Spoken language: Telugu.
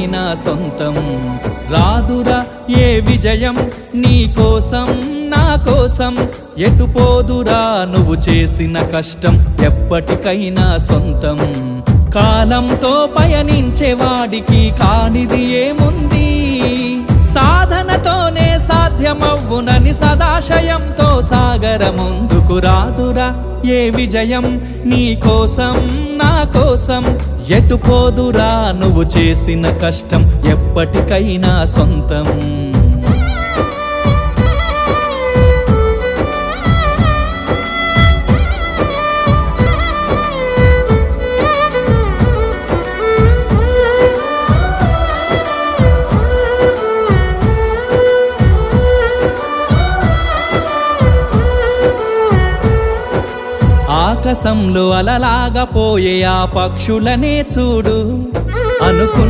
ఎప్పటికైనా సొంతం. రాదురా ఏ విజయం నీ కోసం నా కోసం, ఎటుపోదురా నువ్వు చేసిన కష్టం ఎప్పటికైనా సొంతం. కాలంతో పయనించే వాడికి కానిది ఏముంది, సాధనతోనే సాధ్యమవ్వునని సదాశయంతో సాగర ముందుకు. రాదురా ఏ విజయం నీ కోసం నా కోసం, ఎటుపోదురా నువ్వు చేసిన కష్టం ఎప్పటికైనా సొంతం. ఆకాశంలో అలలాగా పోయే ఆ పక్షులనే చూడు, అనుకున్న